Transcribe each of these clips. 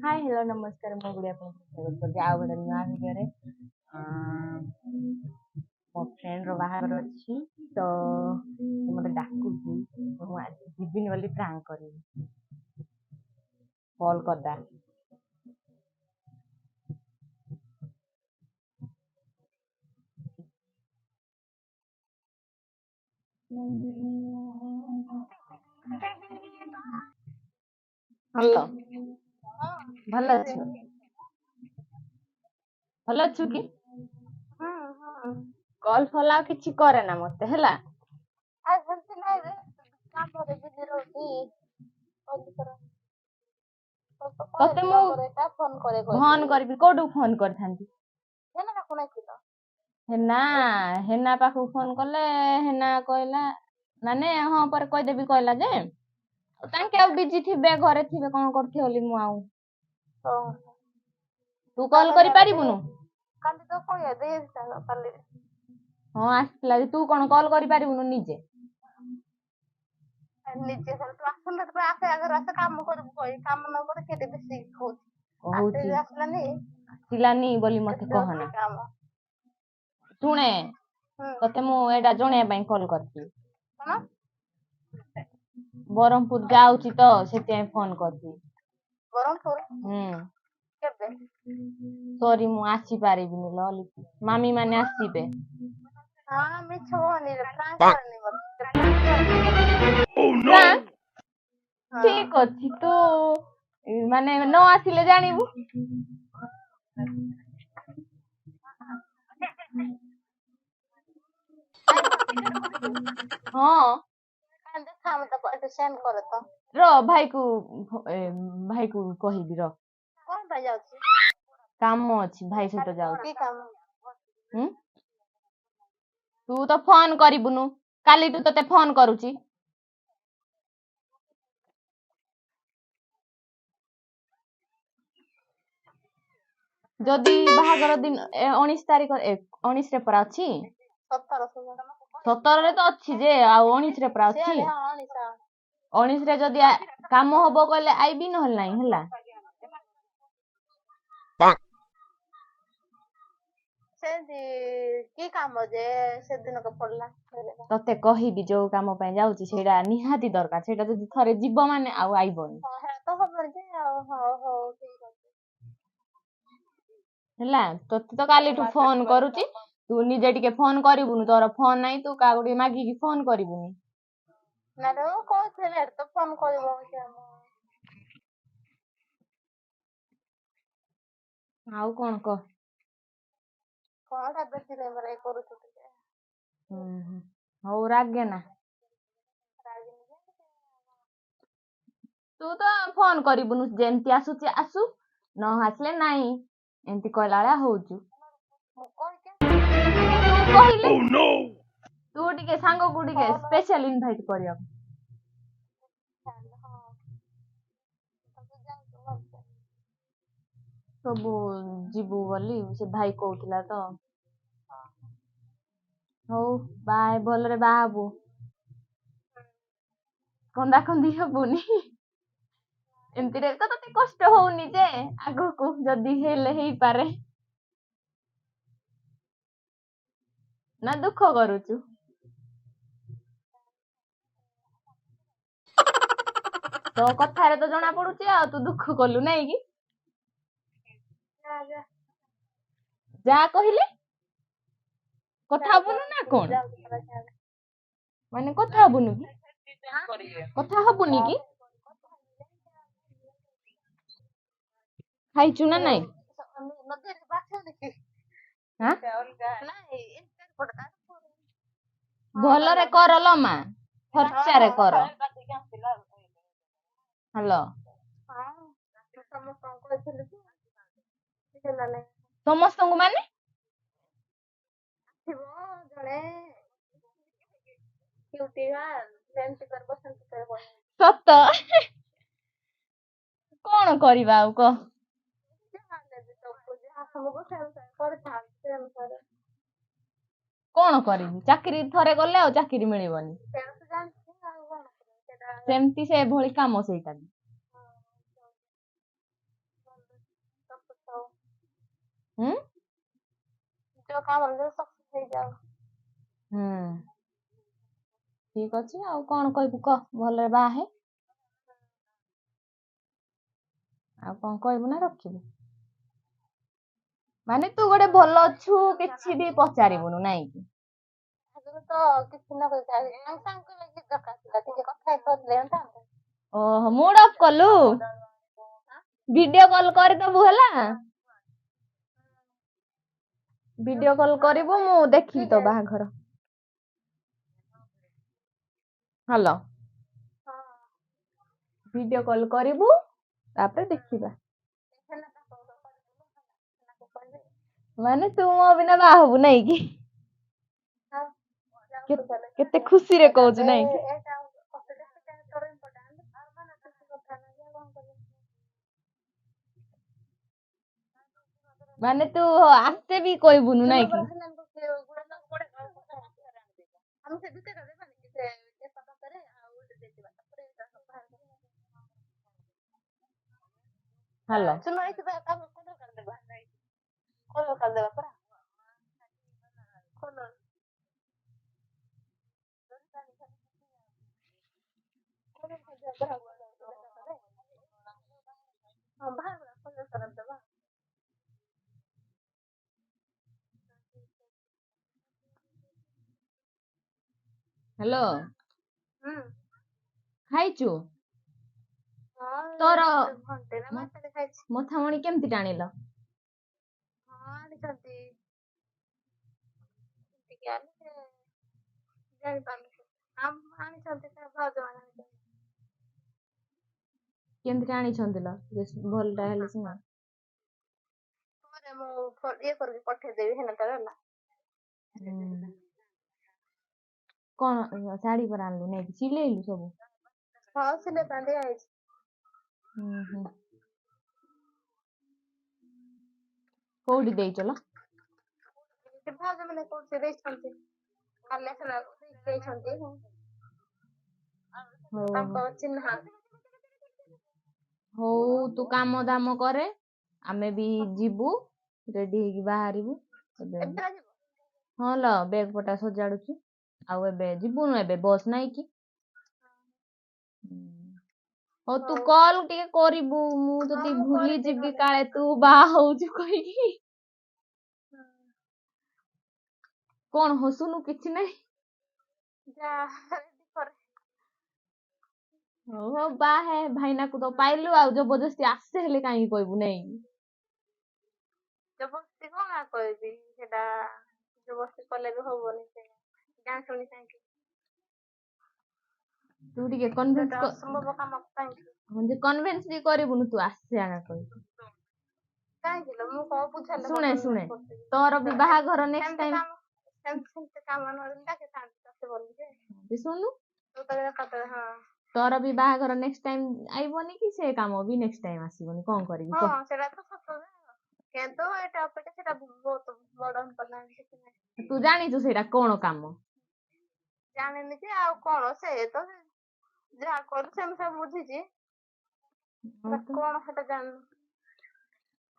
Hi hello नमस्कार ମୁଁ ଗୁଡିଆ ଆପଣଙ୍କୁ ସ୍ୱାଗତ କରୁଛି ଆଉ ଗୋଟେ ନୂଆ ଭିଡିଓରେ। ମୋ ଫ୍ରେଣ୍ଡର ବାହାଘର ଅଛି ତ ମୋତେ ଡାକୁଛି ମୁଁ ଆଜି ଯିବିନି ବୋଲି ପ୍ରାଙ୍କ କରିବି। କଲ୍ କରିଦା। ହ୍ୟାଲୋ ଭଲ ଅଛୁ ଭଲ ଅଛୁ କି? କଲ୍ ଫଲ୍ ଆଉ କିଛି କରେ ନା ମତେ ହେଲା। ତତେ ମୁଁ ଫୋନ କରିବି କୋଉଠୁ ଫୋନ କରିଥାନ୍ତି? ହେନା ହେନା ପାଖକୁ ଫୋନ କଲେ ହେନା କହିଲା ମାନେ ହଁ ପରେ କହିଦେବି କହିଲା ଯେ ତାଙ୍କେ ଆଉ ବିଜି ଥିବେ ଘରେ ଥିବେ କଣ କରୁଥିବେ ବୋଲି ମୁଁ ଆଉ ତୁ କଲ୍ କରିପାରିବୁନୁ? ହଁ ଆସିଥିଲା ଯେ ତୁ କଣ କଲ୍ କରିପାରିବୁନୁ ନିଜେ? ଆସିଲାନି ବୋଲି ମତେ କହନା। ଶୁଣେ ତତେ ମୁଁ ଏଇଟା ଜଣେଇବା ପାଇଁ କଲ୍ କରିଥିଲି। ବ୍ରହ୍ମପୁର ଯାଉଛି ତ ସେଥିପାଇଁ ଫୋନ କରିଛି। ସରି ମୁଁ ଆସିପାରିବିନି ଲଲି ମାମି ମାନେ ଆସିବେ। ଠିକ ଅଛି ତୁ ମାନେ ନ ଆସିଲେ ଜାଣିବୁ। ହଁ ର ଭାଇକୁ କହିବି ର କାମ ଅଛି ଭାଇ ସହିତ ଯାଉଛି। ତୁ ତ ଫୋନ କରିବୁନୁ କାଲିଠୁ ତତେ ଫୋନ କରୁଛି। ଯଦି ବାହାଘର ଦିନ 19 ରେ ପରା ଅଛି। 17ରେ ତ ଅଛି ଯେ ଆଉ 19ରେ ପରା ଅଛି। 19ରେ ଯଦି କାମ ହବ କହିଲେ ଆଇବି ନହେଲେ ନାଇଁ ହେଲା। ତତେ କହିବି ଯୋଉ କାମ ପାଇଁ ଯାଉଛି ସେଇଟା ନିହାତି ଦରକାର। ସେଇଟା ଯଦି ଥରେ ଯିବ ମାନେ ଆଉ ଆଇବନି ହେଲା। ତତେ ତ କାଲିଠୁ ଫୋନ କରୁଛି ତୁ ନିଜେ ଟିକେ ଫୋନ କରିବୁନି। ତୋର ଫୋନ ନାହିଁ ତୁ କାହାକୁ ଟିକେ ମାଗିକି ଫୋନ କରିବୁନି। ଆଉ କଣ କହ? ହଉ ରାଗେନା। ତୁ ତ ଫୋନ କରିବୁନୁ ଯେମିତି ଆସୁଛି ଆସୁ ନ ଆସିଲେ ନାଇଁ ଏମିତି କହିଲା ଭଳିଆ ହଉଛୁ। କହିଲେ ତୁ ଟିକେ ସାଙ୍ଗକୁ ଟିକେ ସ୍ପେଶାଲ ଇନଭାଇଟ କରିବାକୁ ସବୁ ଯିବୁ ବୋଲି ସେ ଭାଇ କହୁଥିଲା ତ। ହଉ ବାଏ ଭଲରେ ବାହା ହବୁ। କନ୍ଦା କନ୍ଦି ହବୁନି। ଏମିତିରେ ତ ତତେ କଷ୍ଟ ହଉନି ଯେ ଆଗକୁ ଯଦି ହେଲେ ହେଇପାରେ ନା ଦୁଃଖ କରୁଛୁ? ତୋ କଥାରେ ତ ଜଣା ପଡୁଛି ଆଉ ତୁ ଦୁଃଖ କଲୁ ନାଇଁ କି? ଯାହା କହିଲେ କଥା ହବୁନୁ ନା କଣ? ମାନେ କଥା ହବୁନି କି? କଥା ହବୁନି କି? ଖାଇଛୁ ନା ନାଇଁ? ଭଲରେ କର ଲୋ ମା ଖର୍ଚ୍ଚାରେ କର। ହ୍ୟାଲୋ ସମସ୍ତଙ୍କୁ ମାନେ ସତ କଣ କରିବା ଆଉ କହ? କଣ କରିବି ଚାକିରି ଥରେ କଲେ ଆଉ ଚାକିରି ମିଳିବନି। ସେମିତି ସେ ଭଳି କାମ ସେଇଟା। ଠିକ ଅଛି ଆଉ କଣ କହିବୁ କହ ଭଲରେ ବାହା ହେ ଆଉ କଣ କହିବୁ ନା ରଖିବୁ ମାନେ ତୁ ଗୋଟେ ଭଲ ଅଛୁ କିଛି ବି ପଚାରିବୁନୁ ନାଇଁ କି ଓହୋ ମୁଡ୍ ଅଫ୍ କଲୁ ଭିଡିଓ କଲ୍ କରିଦବୁ ହେଲା ଭିଡିଓ କଲ୍ କରିବୁ ମୁଁ ଦେଖିବି ତୋ ବାହାଘର ହ୍ୟାଲୋ ଭିଡିଓ କଲ୍ କରିବୁ ତାପରେ ଦେଖିବା ମାନେ ତୁ ମୋ ବିନା ବାହା ହବୁ ନାଇଁ କି କେତେ ଖୁସିରେ କହୁଛୁ ନାଇଁ କି ମାନେ ତୁ ଆସ୍ତେ ବି କହିବୁନୁ ନାଇଁ କି ହ୍ୟାଲୋ ହ୍ୟାଲୋ ଖାଇଛୁ ତୋର ମଥାମଣି କେମିତି ଟାଣିଲ କେମିତି ଟାଣିଛନ୍ତି ଲ ଭଲଟା ହେଲେ ସିନା କଣ ଶାଢୀ પર ଆଣିଲୁ ନାଇକି ସିଲେଇଲୁ ସବୁ କୋଉଠି ଦେଇଛ ଲ ହଉ ତୁ କାମ ଦାମ କରେ ଆମେ ବି ଯିବୁ ରେଡି ହେଇକି ବାହାରିବୁ ହଁ ଲ ବେଗ ପଟା ସଜାଡୁଛି ଆଉ ଏବେ ଯିବୁନୁ ଏବେ ବସ୍ ନାଇଁ କି ହଉ ତୁ କଲ ଟିକେ କରିବୁ ମୁଁ ଯଦି ଭୁଲି ଯିବି କାଳେ ତୁ ବାହା ହଉଛୁ କହିକି କଣ ହସୁନୁ କିଛି ନାଇଁ ହଉ ହଉ ବାହା ହେ ଭାଇନାକୁ ତ ପାଇଲୁ ଆଉ ଜବରଦସ୍ତି ଆସେ ହେଲେ କାହିଁକି କହିବୁ ନାଇଁ ତୁ ଟିକେ କନଭେନ୍ସ ବି କରିବୁନୁ ତୁ ଆସେ ଆଗା କହିବୁ ଶୁଣେ ଶୁଣେ ତୋର ବି ବାହାଘର ନେକ୍ସଟ ଟାଇମ ଶୁଣୁ ତୋର ବି ବାହାଘର ନେକ୍ସଟ ଟାଇମ ଆଇବନି କି ସେ କାମ ବି ନେକ୍ସଟ ଟାଇମ ଆସିବନି କଣ କରିବି କହ ତୁ ଜାଣିଛୁ ସେଇଟା କଣ କାମ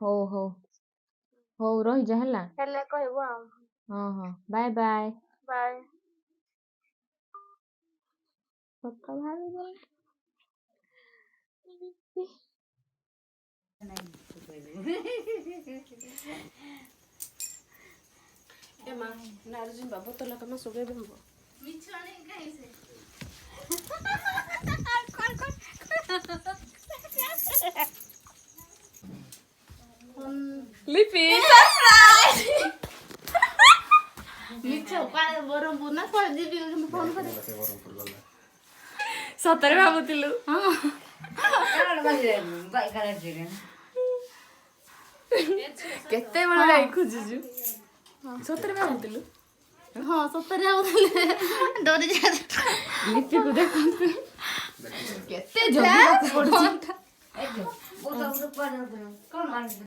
ହଉ ହଉ ହଉ ରହିଯା ହେଲା ହଁ ହଁ ବାଏ ବାଏ ସତ ଭାବିବ লিপি ମିଛ କାଳେ ବରହମପୁର ନା କୁଆଡେ ଯିବି ଫୋନ କରି ସତରେ ଭାବୁଥିଲୁ କେତେବେଳେ ଯାଇ ଖୋଜୁଛୁ ସତରେ ଭାବୁଥିଲୁ ହଁ ସତରେ ଭାବୁଥିଲେ ଡରି ଲିପିକୁ ଦେଖନ୍ତୁ କେତେ ଜଲ୍ଦି ପଡୁଛି